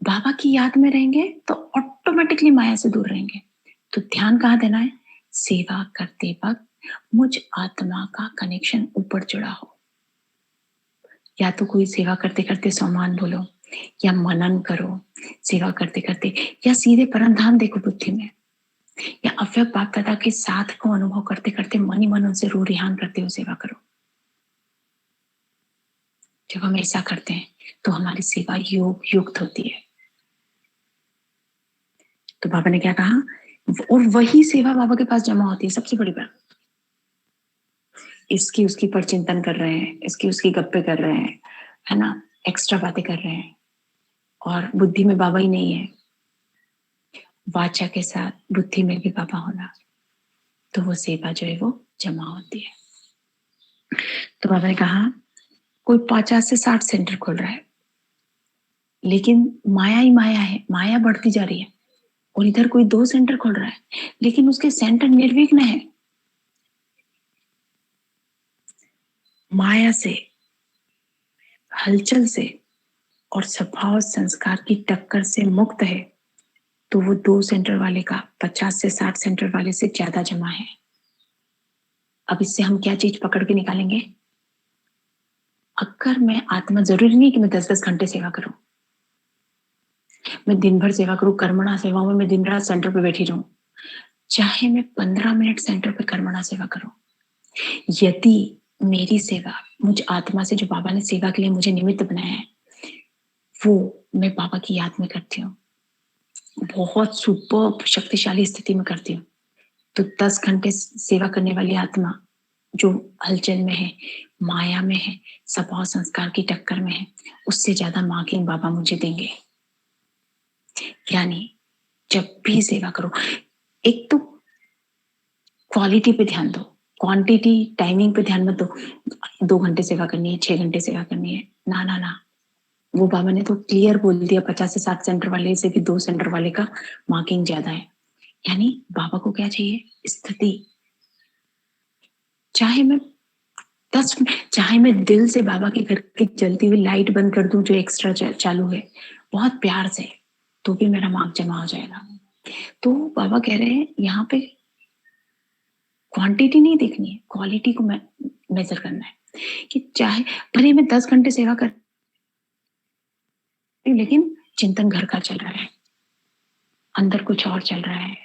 बाबा की याद में रहेंगे तो ऑटोमेटिकली माया से दूर रहेंगे। तो ध्यान कहाँ देना है? सेवा करते वक्त मुझ आत्मा का कनेक्शन ऊपर जुड़ा हो। या तो कोई सेवा करते करते सोमान बोलो, या मनन करो सेवा करते करते, या सीधे परम धाम देखो बुद्धि में, या अव्यक्त बाप दादा के साथ को अनुभव करते करते मन ही मन उनसे रू रिहान करते हुए सेवा करो। जब हम ऐसा करते हैं तो हमारी सेवा योग युक्त होती है। तो बाबा ने क्या कहा, और वही सेवा बाबा के पास जमा होती है। सबसे बड़ी बात, इसकी उसकी पर चिंतन कर रहे हैं, इसकी उसकी गप्पे कर रहे हैं, है ना, एक्स्ट्रा बातें कर रहे हैं और बुद्धि में बाबा ही नहीं है, वाचा के साथ बुद्धि में भी बाबा होना, तो वो सेवा जो है वो जमा होती है। तो बाबा ने कहा, कोई 50 से 60 सेंटर खोल रहा है, लेकिन माया ही माया है, माया बढ़ती जा रही है। और इधर कोई 2 सेंटर खोल रहा है, लेकिन उसके सेंटर निर्विघ्न है, माया से, हलचल से और स्वभाव संस्कार की टक्कर से मुक्त है, तो वो 2 सेंटर वाले का 50 से 60 सेंटर वाले से ज्यादा जमा है। अब इससे हम क्या चीज पकड़ के निकालेंगे? अगर मैं आत्मा, जरूरी नहीं कि मैं 10-10 घंटे सेवा करूं, मैं दिन भर सेवा करूं, कर्मणा सेवा में मैं दिन रात सेंटर पे बैठी रहूं, चाहे मैं 15 मिनट सेंटर पे कर्मणा सेवा करूं, यदि मेरी सेवा मुझ आत्मा से, जो बाबा ने सेवा के लिए मुझे निमित्त बनाया है, वो मैं बाबा की याद में करती हूँ, बहुत सुपर्ब शक्तिशाली स्थिति में करती हूँ। तो 10 घंटे सेवा करने वाली आत्मा जो हलचल में है, माया में है, स्वभाव संस्कार की टक्कर में है, उससे ज़्यादा मार्किंग बाबा मुझे देंगे। यानी जब भी सेवा करो, एक तो क्वालिटी पे ध्यान दो, क्वांटिटी टाइमिंग पे ध्यान मत दो। 2 घंटे सेवा करनी है, 6 घंटे सेवा करनी है, ना ना ना। वो बाबा ने तो क्लियर बोल दिया, 50 से 60 सेंटर वाले से भी 2 सेंटर वाले का मार्किंग ज्यादा है। यानी बाबा को क्या चाहिए? स्थिति। चाहे मैं 10 चाहे मैं दिल से बाबा के घर की जलती हुई लाइट बंद कर दूं जो एक्स्ट्रा चालू है, बहुत प्यार से, तो भी मेरा मार्क जमा हो जाएगा। तो बाबा कह रहे हैं यहाँ पे क्वांटिटी नहीं देखनी है, क्वालिटी को मेजर करना है। कि चाहे भले मैं 10 घंटे सेवा कर रही हूँ, लेकिन चिंतन घर का चल रहा है, अंदर कुछ और चल रहा है,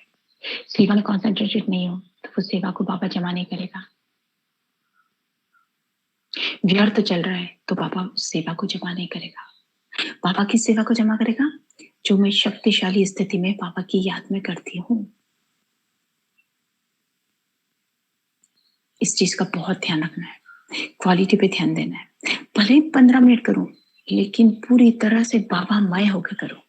सेवा में कॉन्सेंट्रेटेड नहीं हो, तो वो सेवा को बाबा जमा नहीं करेगा। व्यर्थ चल रहा है तो बाबा उस सेवा को जमा नहीं करेगा। बाबा किस सेवा को जमा करेगा? जो मैं शक्तिशाली स्थिति में बाबा की याद में करती हूँ। इस चीज का बहुत ध्यान रखना है, क्वालिटी पे ध्यान देना है। भले 15 मिनट करूं, लेकिन पूरी तरह से बाबा मय होकर करो,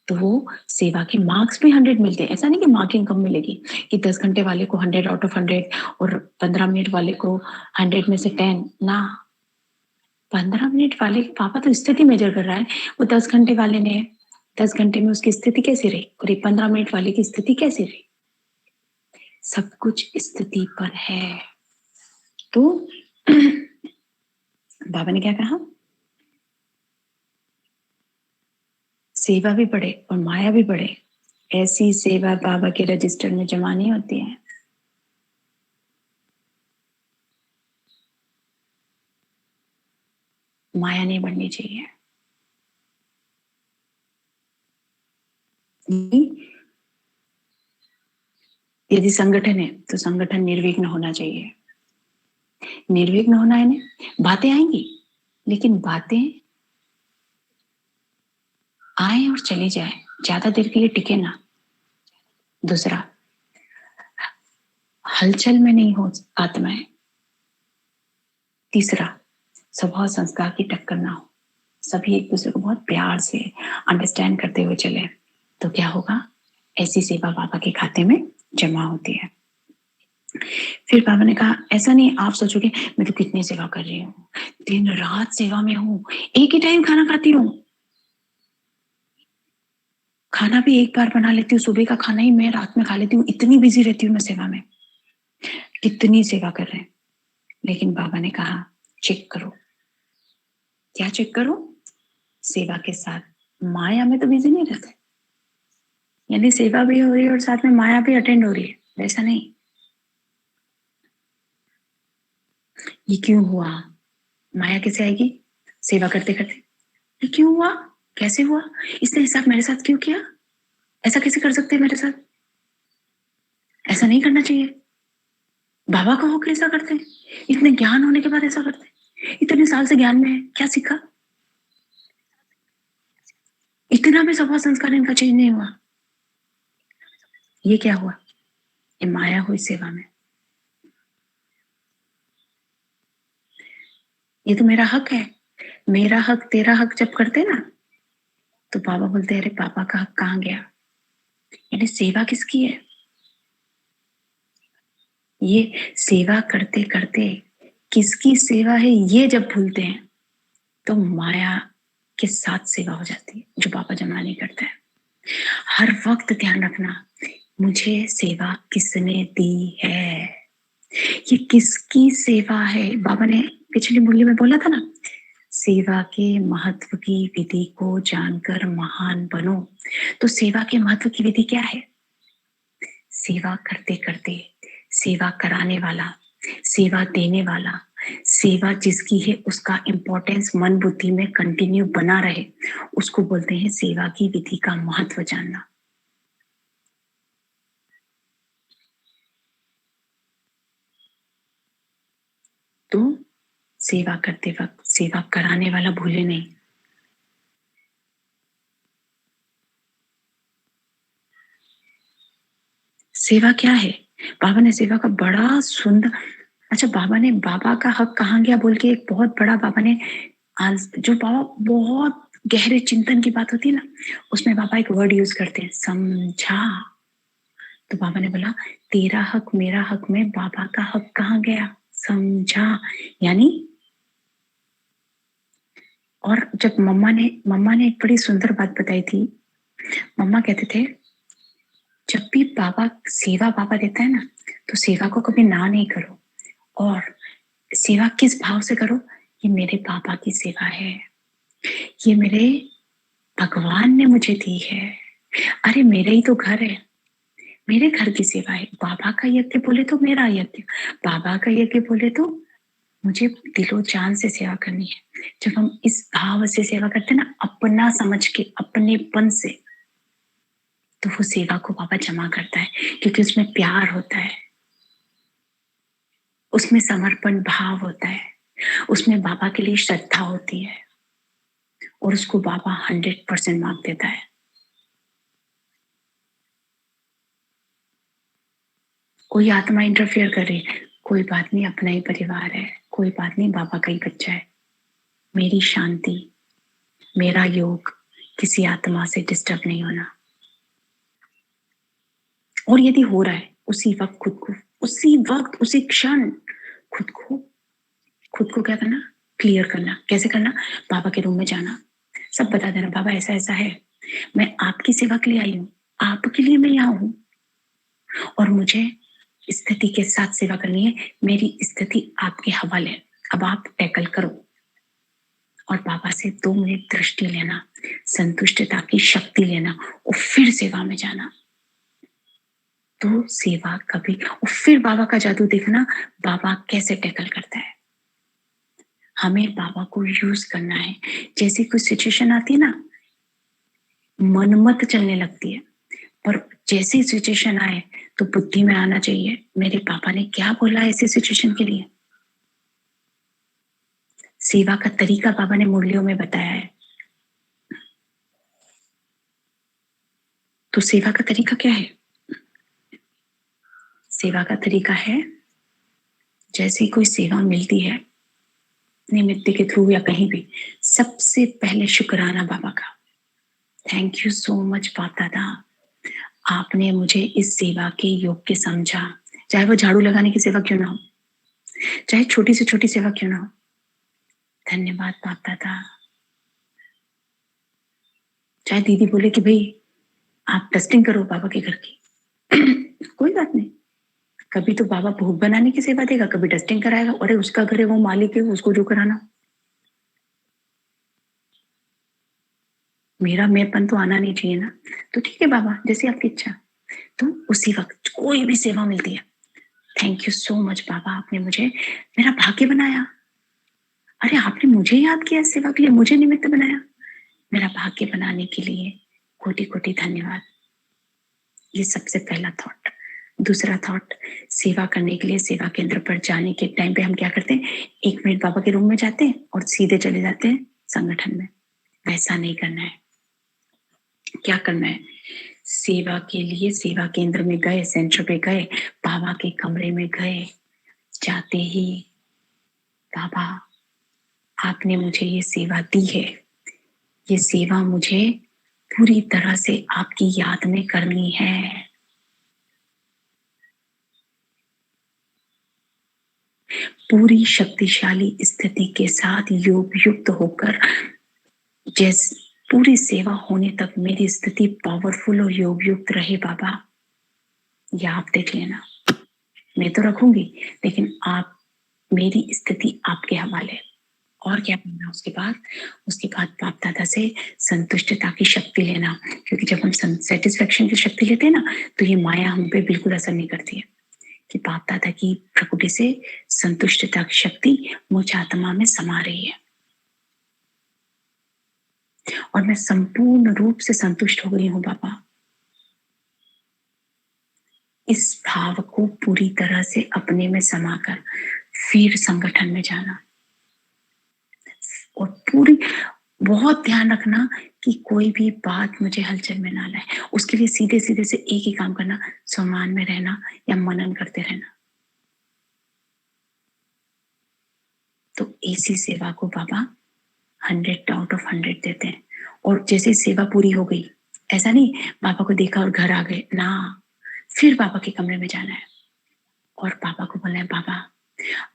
तो वो सेवा के मार्क्स भी 100 मिलते हैं। ऐसा नहीं कि मार्किंग कम मिलेगी, कि 10 घंटे वाले को 100 आउट ऑफ 100 और 15 मिनट वाले को 100 में से 10 ना। 15 मिनट वाले पापा तो स्थिति मेजर कर रहा है। वो 10 घंटे वाले ने 10 घंटे में उसकी स्थिति कैसी रही और ये 15 मिनट वाले की स्थिति कैसी रही, सब कुछ स्थिति पर है। तो बाबा ने क्या कहा? सेवा भी बढ़े और माया भी बढ़े, ऐसी सेवा बाबा के रजिस्टर में जमा नहीं होती है। माया नहीं बढ़नी चाहिए। यदि संगठन है तो संगठन निर्विघ्न होना चाहिए। निर्विघ्न होना है ना, बातें आएंगी, लेकिन बातें आए और चली जाए, ज्यादा देर के लिए टिके ना। दूसरा, हलचल में नहीं हो आत्माएं। तीसरा, स्वभाव संस्कार की टक्कर ना हो, सभी एक दूसरे को बहुत प्यार से अंडरस्टैंड करते हुए चले, तो क्या होगा? ऐसी सेवा बाबा के खाते में जमा होती है। फिर बाबा ने कहा, ऐसा नहीं आप सोचोगे मैं तो कितनी सेवा कर रही हूँ, दिन रात सेवा में हूँ, एक ही टाइम खाना खाती हूँ, खाना भी एक बार बना लेती हूँ, सुबह का खाना ही मैं रात में खा लेती हूँ, इतनी बिजी रहती हूँ मैं सेवा में। कितनी सेवा कर रहे हैं। लेकिन बाबा ने कहा, चेक करो। क्या चेक करो? सेवा के साथ माया में तो बिजी नहीं रहते, यानी सेवा भी हो रही है और साथ में माया भी अटेंड हो रही है, वैसा नहीं। ये क्यों हुआ? माया कैसे आएगी? सेवा करते करते ये क्यों हुआ, कैसे हुआ, इसने हिसाब मेरे साथ क्यों किया, ऐसा कैसे कर सकते हैं मेरे साथ, ऐसा नहीं करना चाहिए। बाबा का होकर ऐसा करते हैं, इतने ज्ञान होने के बाद ऐसा करते हैं, इतने साल से ज्ञान में है, क्या सीखा? इतना भी स्वभाव संस्कार इनका चेंज नहीं हुआ। ये क्या हुआ? ये माया हुई सेवा में। ये तो मेरा हक है, मेरा हक तेरा हक जब करते ना, तो बाबा बोलते हैं, अरे पापा का हक कहाँ गया? यानी सेवा किसकी है? ये सेवा करते करते किसकी सेवा है ये जब भूलते हैं, तो माया के साथ सेवा हो जाती है, जो बाबा जमा नहीं करते हैं। हर वक्त ध्यान रखना, मुझे सेवा किसने दी है, ये किसकी सेवा है। बाबा ने पिछली मूल्य में बोला था ना, सेवा के महत्व की विधि को जानकर महान बनो। तो सेवा के महत्व की विधि क्या है? सेवा करते करते सेवा कराने वाला, सेवा देने वाला, सेवा जिसकी है उसका इंपॉर्टेंस मन बुद्धि में कंटिन्यू बना रहे, उसको बोलते हैं सेवा की विधि का महत्व जानना। तो सेवा करते वक्त सेवा कराने वाला भूले नहीं। सेवा क्या है? बाबा ने सेवा का बड़ा सुंदर, अच्छा बाबा ने बाबा का हक कहाँ गया बोल के एक बहुत बड़ा बाबा ने जो बाबा बहुत गहरे चिंतन की बात होती है ना, उसमें बाबा एक वर्ड यूज करते हैं, समझा। तो बाबा ने बोला तेरा हक मेरा हक में बाबा का हक कहाँ गया, समझा। यानी, और जब मम्मा ने एक बड़ी सुंदर बात बताई थी। मम्मा कहते थे जब भी बाबा सेवा बाबा देता है ना, तो सेवा को कभी ना नहीं करो, और सेवा किस भाव से करो, ये मेरे पापा की सेवा है, ये मेरे भगवान ने मुझे दी है, अरे मेरे ही तो घर है, मेरे घर की सेवा है। बाबा का यज्ञ बोले तो मेरा यज्ञ, बाबा का यज्ञ बोले तो मुझे दिलो जान से सेवा करनी है। जब हम इस भाव से सेवा करते हैं ना, अपना समझ के अपनेपन से, तो वो सेवा को बाबा जमा करता है, क्योंकि उसमें प्यार होता है, उसमें समर्पण भाव होता है, उसमें बाबा के लिए श्रद्धा होती है, और उसको बाबा 100% मार्क देता है। कोई आत्मा इंटरफेयर कर रही है, कोई बात नहीं, अपना ही परिवार है, कोई बात नहीं, बाबा का ही बच्चा है। मेरी शांति, मेरा योग किसी आत्मा से डिस्टर्ब नहीं होना। और यदि हो रहा है, उसी वक्त खुद को, उसी वक्त उसी क्षण खुद को क्या करना, क्लियर करना। कैसे करना, बाबा के रूम में जाना, सब बता देना, बाबा ऐसा ऐसा है, मैं आपकी सेवा के लिए आई हूँ, आपके लिए मैं यहाँ हूँ, और मुझे स्थिति के साथ सेवा करनी है, मेरी स्थिति आपके हवाले, अब आप टैकल करो। और बाबा से 2 मिनट दृष्टि लेना, संतुष्टता की शक्ति लेना, और फिर सेवा में जाना। तो सेवा कभी, और फिर बाबा का जादू देखना, बाबा कैसे टैकल करता है। हमें बाबा को यूज करना है। जैसे कोई सिचुएशन आती है ना, मनमत चलने लगती है, पर जैसी सिचुएशन आए तो बुद्धि में आना चाहिए, मेरे पापा ने क्या बोला ऐसी सिचुएशन के लिए। सेवा का तरीका बाबा ने मुरलियों में बताया है। तो सेवा का तरीका क्या है? सेवा का तरीका है, जैसे कोई सेवा मिलती है निमित्त के थ्रू या कहीं भी, सबसे पहले शुक्राना बाबा का। थैंक यू सो मच बाप दादा, आपने मुझे इस सेवा के योग्य समझा। चाहे वो झाड़ू लगाने की सेवा क्यों ना हो, चाहे छोटी से छोटी सेवा क्यों ना हो, धन्यवाद बाप दादा। चाहे दीदी बोले कि भाई आप टेस्टिंग करो बाबा के घर की, कोई बात नहीं, कभी तो बाबा भोग बनाने की सेवा देगा, कभी डस्टिंग कराएगा, अरे उसका घर है, वो मालिक है, उसको जो कराना। मेरा मैंपन तो आना नहीं चाहिए ना, तो ठीक है बाबा, जैसी आपकी इच्छा। तो उसी वक्त कोई भी सेवा मिलती है, थैंक यू सो मच बाबा, आपने मुझे मेरा भाग्य बनाया, अरे आपने मुझे याद किया सेवा के लिए, मुझे निमित्त बनाया, मेरा भाग्य बनाने के लिए कोटि कोटि धन्यवाद। ये सबसे पहला थॉट। दूसरा थॉट, सेवा करने के लिए सेवा केंद्र पर जाने के टाइम पे हम क्या करते हैं, 1 मिनट बाबा के रूम में जाते हैं और सीधे चले जाते हैं संगठन में। वैसा नहीं करना है। क्या करना है, सेवा के लिए सेवा केंद्र में गए, सेंटर पे गए, बाबा के कमरे में गए, जाते ही बाबा आपने मुझे ये सेवा दी है, ये सेवा मुझे पूरी तरह से आपकी याद में करनी है। पूरी शक्तिशाली स्थिति के साथ योग युक्त होकर, जैस पूरी सेवा होने तक मेरी स्थिति पावरफुल और योग युक्त रहे बाबा, ये आप देख लेना, मैं तो रखूंगी, लेकिन आप, मेरी स्थिति आपके हवाले। और क्या करना उसके बाद बाप दादा से संतुष्टता की शक्ति लेना, क्योंकि जब हम सेटिस्फेक्शन की शक्ति लेते हैं ना, तो ये माया हम पे बिल्कुल असर नहीं करती है। कि बाप दादा की प्रकृति से संतुष्टता की शक्ति मुझ आत्मा में समा रही है, और मैं संपूर्ण रूप से संतुष्ट हो गई हूँ बाबा। इस भाव को पूरी तरह से अपने में समाकर फिर संगठन में जाना, और पूरी बहुत ध्यान रखना कि कोई भी बात मुझे हलचल में ना लाए। उसके लिए सीधे-सीधे से एक ही काम करना, सम्मान में रहना या मनन करते रहना। तो ऐसी सेवा को बाबा 100 आउट ऑफ 100 देते हैं। और जैसे सेवा पूरी हो गई, ऐसा नहीं बाबा को देखा और घर आ गए, ना, फिर बाबा के कमरे में जाना है और बाबा को बोलना है, बाबा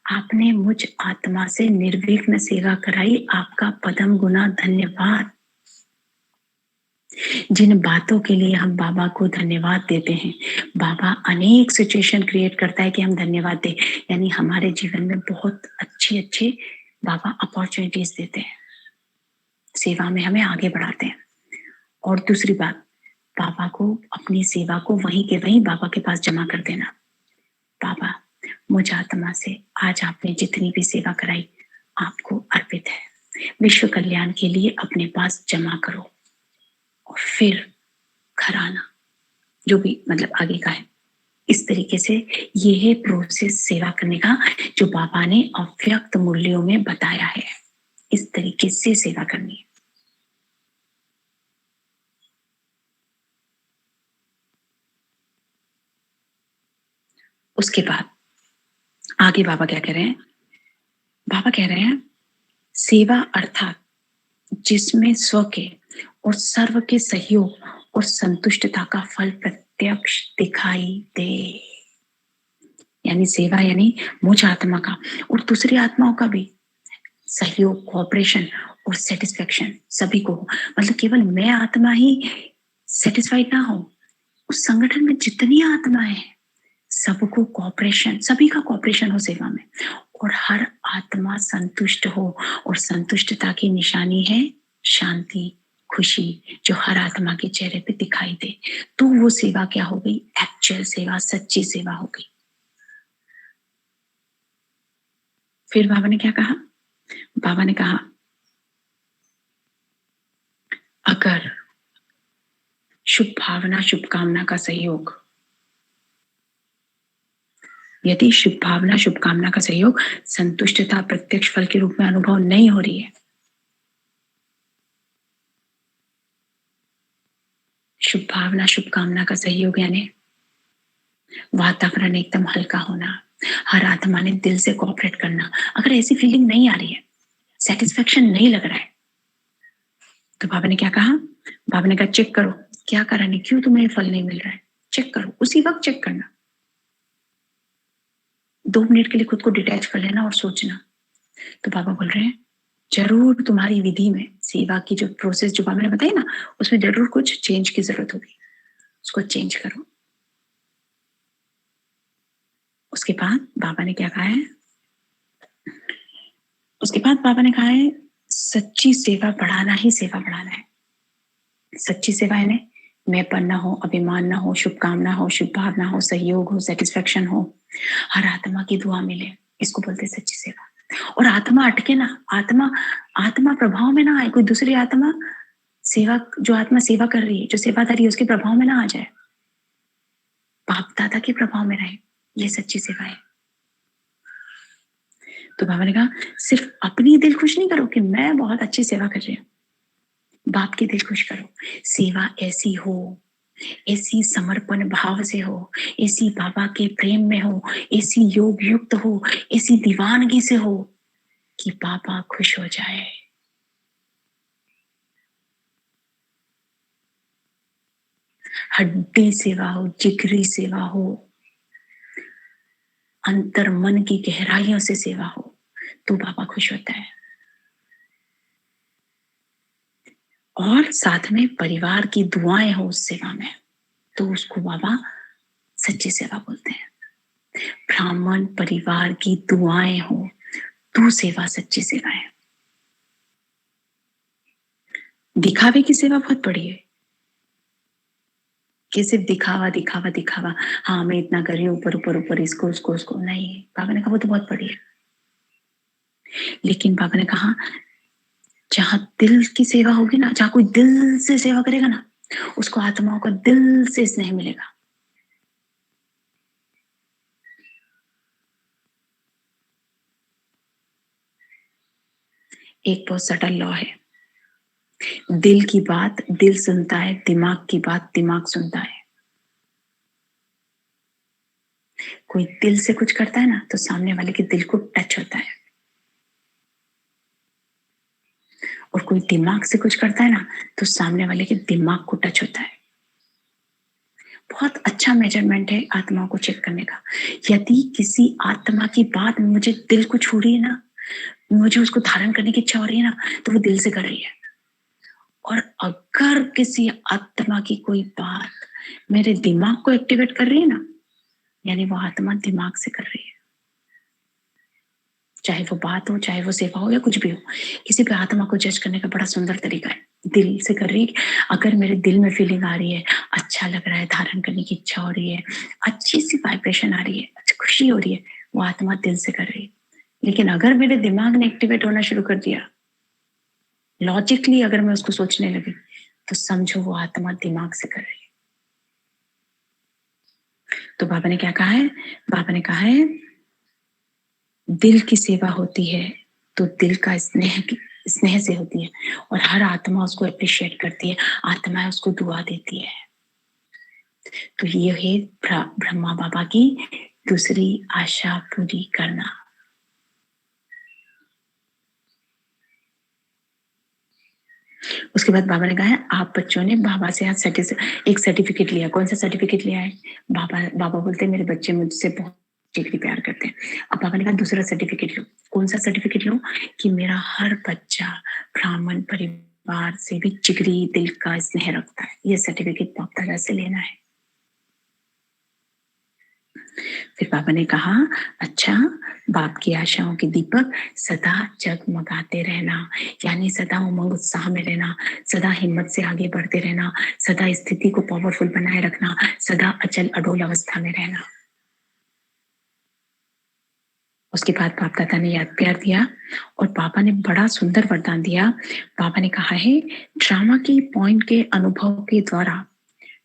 आपने मुझ आत्मा से निर्विघ्न सेवा कराई, आपका पदम गुना धन्यवाद। जिन बातों के लिए हम बाबा को धन्यवाद देते हैं, बाबा अनेक सिचुएशन क्रिएट करता है कि हम धन्यवाद दें। यानी हमारे जीवन में बहुत अच्छे-अच्छे बाबा अपॉर्चुनिटीज देते हैं, सेवा में हमें आगे बढ़ाते हैं। और दूसरी बात, बाबा को अपनी सेवा को वहीं के वहीं बाबा के पास जमा कर देना। बाबा मुझ आत्मा से आज आपने जितनी भी सेवा कराई आपको अर्पित है, विश्व कल्याण के लिए अपने पास जमा करो और फिर घर आना, जो भी मतलब आगे का है। इस तरीके से ये है प्रोसेस सेवा करने का, जो बाबा ने अव्यक्त मूल्यों में बताया है। इस तरीके से सेवा करनी है। उसके बाद आगे बाबा क्या कह रहे हैं? बाबा कह रहे हैं सेवा अर्थात जिसमें स्व के और सर्व के सहयोग और संतुष्टता का फल प्रत्यक्ष दिखाई दे। यानी सेवा यानी मुझ आत्मा का और दूसरी आत्माओं का भी सहयोग, कोऑपरेशन और सेटिस्फेक्शन सभी को हो। मतलब केवल मैं आत्मा ही सेटिस्फाइड ना हो, उस संगठन में जितनी आत्माएं हैं सबको कोऑपरेशन, सभी का कोऑपरेशन हो सेवा में, और हर आत्मा संतुष्ट हो। और संतुष्टता की निशानी है शांति, खुशी, जो हर आत्मा के चेहरे पे दिखाई दे। तो वो सेवा क्या हो गई? एक्चुअल सेवा, सच्ची सेवा हो गई। फिर बाबा ने क्या कहा? बाबा ने कहा अगर शुभ भावना, शुभकामना का सहयोग, यदि शुभ भावना, शुभकामना का सहयोग संतुष्टता प्रत्यक्ष फल के रूप में अनुभव नहीं हो रही है, शुभ भावना, शुभकामना का सहयोग यानी वातावरण एकदम हल्का होना, हर आत्मा ने दिल से कोऑपरेट करना। अगर ऐसी फीलिंग नहीं आ रही है, सेटिस्फेक्शन नहीं लग रहा है, तो बाबा ने क्या कहा? बाबा ने कहा चेक करो क्या कारण है, क्यों तुम्हें फल नहीं मिल रहा है, चेक करो, उसी वक्त चेक करना। 2 मिनट के लिए खुद को डिटैच कर लेना और सोचना। तो बाबा बोल रहे हैं जरूर तुम्हारी विधि में, सेवा की जो प्रोसेस जो बाबा ने बताई ना, उसमें जरूर कुछ चेंज की जरूरत होगी, उसको चेंज करो। उसके बाद बाबा ने क्या कहा है? उसके बाद बाबा ने कहा है सच्ची सेवा बढ़ाना ही सेवा बढ़ाना है। सच्ची सेवा है मैंपन ना हो, अभिमान ना हो, शुभकामना हो, शुभ भावना हो, सहयोग हो, सेटिस्फेक्शन हो, हर आत्मा की दुआ मिले, इसको बोलते हैं सच्ची सेवा। और आत्मा अटके ना, आत्मा आत्मा प्रभाव में ना आए, कोई दूसरी आत्मा सेवा, जो आत्मा सेवा कर रही है, जो सेवादारी है, उसके प्रभाव में ना आ जाए, बाप दादा के प्रभाव में रहे। ये सच्ची सेवा है। तो बाबा ने कहा सिर्फ अपनी दिल खुश नहीं करो कि मैं बहुत अच्छी सेवा कर रही हूँ, बाप की दिल खुश करो। सेवा ऐसी हो, ऐसी समर्पण भाव से हो, ऐसी बाबा के प्रेम में हो, ऐसी योग युक्त हो, ऐसी दीवानगी से हो कि बाबा खुश हो जाए। हड्डी सेवा हो, जिगरी सेवा हो, अंतर मन की गहराइयों से सेवा हो, तो बाबा खुश होता है। और साथ में परिवार की दुआएं हो उस सेवा में, तो उसको बाबा सच्ची सेवा बोलते हैं। ब्राह्मण परिवार की दुआएं हो तो सेवा सच्ची सेवा है। दिखावे की सेवा बहुत बड़ी है कि सिर्फ दिखावा दिखावा दिखावा, हाँ मैं इतना कर रही हूँ, ऊपर ऊपर ऊपर, इसको उसको उसको नहीं। बाबा ने कहा वो तो बहुत बड़ी है, लेकिन बाबा ने कहा जहां दिल की सेवा होगी ना, जहां कोई दिल से सेवा करेगा ना, उसको आत्माओं का दिल से स्नेह मिलेगा। एक बहुत सटल लॉ है, दिल की बात दिल सुनता है, दिमाग की बात दिमाग सुनता है। कोई दिल से कुछ करता है ना तो सामने वाले के दिल को टच होता है, और कोई दिमाग से कुछ करता है ना तो सामने वाले के दिमाग को टच होता है। बहुत अच्छा मेजरमेंट है आत्माओं को चेक करने का। यदि किसी आत्मा की बात मुझे दिल को छू रही है ना, मुझे उसको धारण करने की इच्छा हो रही है ना, तो वो दिल से कर रही है। और अगर किसी आत्मा की कोई बात मेरे दिमाग को एक्टिवेट कर रही है ना, यानी वो आत्मा दिमाग से कर रही है। चाहे वो बात हो, चाहे वो सेवा हो, या कुछ भी हो, किसी भी आत्मा को जज करने का बड़ा सुंदर तरीका है। दिल से कर रही है। अगर मेरे दिल में फीलिंग आ रही है, अच्छा लग रहा है, धारण करने की इच्छा हो रही है, अच्छी सी वाइब्रेशन आ रही है, अच्छी खुशी हो रही है, वो आत्मा दिल से कर रही है। लेकिन अगर मेरे दिमाग ने एक्टिवेट होना शुरू कर दिया, लॉजिकली अगर मैं उसको सोचने लगी, तो समझो वो आत्मा दिमाग से कर रही है। तो बाबा ने क्या कहा है? बाबा ने कहा है, दिल की सेवा होती है तो दिल का स्नेह से होती है, और हर आत्मा उसको अप्रिशिएट करती है, आत्मा उसको दुआ देती है। तो ये है ब्रह्मा बाबा की दूसरी आशा पूरी करना। उसके बाद बाबा ने कहा है, आप बच्चों ने बाबा से आज एक सर्टिफिकेट लिया। कौन सा सर्टिफिकेट लिया है? बाबा बाबा बोलते हैं मेरे बच्चे मुझसे बहुत जिगरी प्यार करते हैं। अब बाबा ने कहा दूसरा सर्टिफिकेट लो। कौन सा सर्टिफिकेट लो? कि मेरा हर बच्चा ब्राह्मण परिवार से भी जिगरी दिल का स्नेह रखता है। ये सर्टिफिकेट बाप दादा से लेना है। फिर बाबा ने कहा, अच्छा, बाप की आशाओं के दीपक सदा जगमगाते रहना, यानी सदा उमंग उत्साह में रहना, सदा हिम्मत से आगे बढ़ते रहना, सदा स्थिति को पावरफुल बनाए रखना, सदा अचल अडोल अवस्था में रहना। उसके बाद बाप दादा ने याद प्यार दिया, और पापा ने बड़ा सुंदर वरदान दिया। पापा ने कहा है, ड्रामा की पॉइंट के अनुभव के द्वारा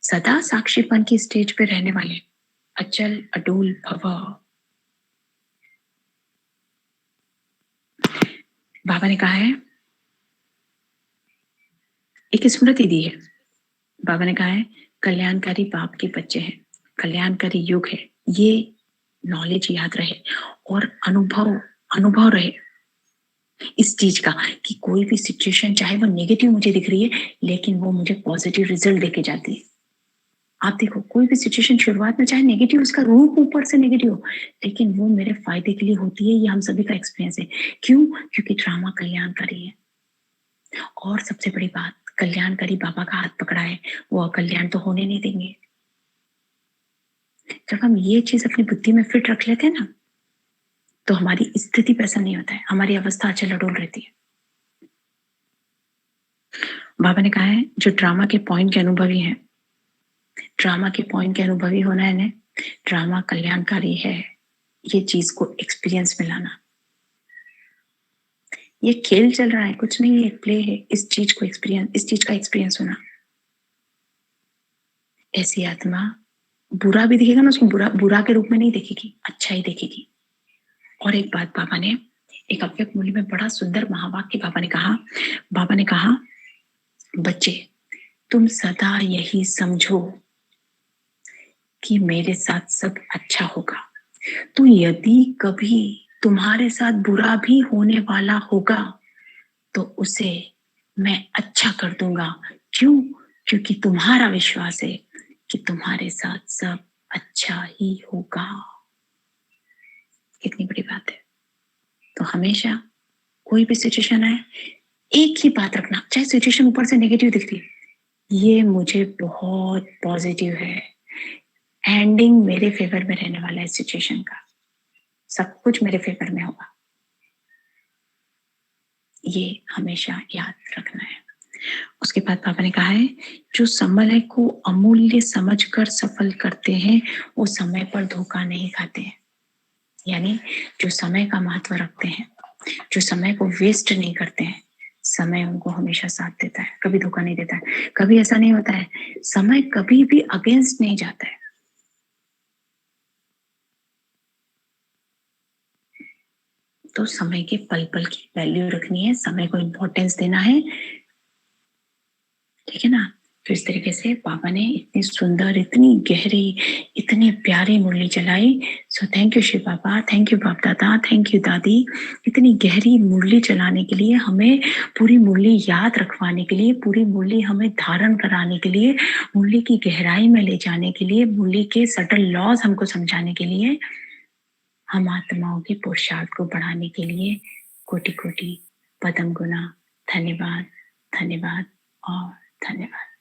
सदा साक्षीपन की स्टेज पे रहने वाले अचल अडोल भव। बाबा ने कहा है, एक स्मृति दी है। बाबा ने कहा है, कल्याणकारी बाप के बच्चे हैं, कल्याणकारी युग है। ये नॉलेज याद रहे, और अनुभव अनुभव रहे इस चीज का, कि कोई भी सिचुएशन चाहे वो नेगेटिव मुझे दिख रही है, लेकिन वो मुझे पॉजिटिव रिजल्ट देके जाती है। आप देखो, कोई भी सिचुएशन शुरुआत में चाहे नेगेटिव, उसका रूप ऊपर से नेगेटिव हो, लेकिन वो मेरे फायदे के लिए होती है। ये हम सभी का एक्सपीरियंस है। क्यों? क्योंकि ड्रामा कल्याणकारी है। और सबसे बड़ी बात, कल्याणकारी बाबा का हाथ पकड़ा है, वो अकल्याण तो होने नहीं देंगे। जब हम ये चीज अपनी बुद्धि में फिट रख लेते हैं ना, तो हमारी स्थिति पे ऐसा नहीं होता है, हमारी अवस्था अचल अडोल रहती है। बाबा ने कहा है, जो ड्रामा के पॉइंट के अनुभवी हैं, ड्रामा के पॉइंट के अनुभवी होना है ना, ड्रामा कल्याणकारी है, ये चीज को एक्सपीरियंस में लाना। ये खेल चल रहा है, कुछ नहीं है, एक प्ले है। इस चीज का एक्सपीरियंस होना। ऐसी आत्मा बुरा भी दिखेगा ना, उसको बुरा बुरा के रूप में नहीं देखेगी, अच्छा ही देखेगी। और एक बात, बाबा ने एक अव्यक्त मूल्य में बड़ा सुंदर महावाक्य बाबा ने कहा, बच्चे, तुम सदा यही समझो कि मेरे साथ सब अच्छा होगा। तो यदि कभी तुम्हारे साथ बुरा भी होने वाला होगा, तो उसे मैं अच्छा कर दूंगा। क्यों? क्योंकि तुम्हारा विश्वास है कि तुम्हारे साथ सब अच्छा ही होगा। कितनी बड़ी बात है। तो हमेशा कोई भी सिचुएशन आए, एक ही बात रखना, चाहे सिचुएशन ऊपर से नेगेटिव दिखती है, ये मुझे बहुत पॉजिटिव है, एंडिंग मेरे फेवर में रहने वाला है सिचुएशन का, सब कुछ मेरे फेवर में होगा। ये हमेशा याद रखना है। उसके बाद पापा ने कहा है, जो समय को अमूल्य समझकर सफल करते हैं, वो समय पर धोखा नहीं खाते हैं। यानी जो समय का महत्व रखते हैं, जो समय को वेस्ट नहीं करते हैं, समय उनको हमेशा साथ देता है, कभी धोखा नहीं देता है। कभी ऐसा नहीं होता है, समय कभी भी अगेंस्ट नहीं जाता है। तो समय के पल पल की वैल्यू रखनी है, समय को इंपॉर्टेंस देना है, ठीक है ना? तो इस तरीके से पापा ने इतनी सुंदर, इतनी गहरी, इतनी प्यारी मुरली चलाई। सो थैंक यू शिव पापा, थैंक यू बाप दादा, थैंक यू दादी। इतनी गहरी मुरली चलाने के लिए, हमें पूरी मुरली याद रखवाने के लिए, पूरी मुरली हमें धारण कराने के लिए, मुरली की गहराई में ले जाने के लिए, मुरली के सटल लॉज़ हमको समझाने के लिए, हम आत्माओं की पुरुषार्थ को बढ़ाने के लिए कोटि-कोटि पदम गुना धन्यवाद, धन्यवाद और धन्यवाद।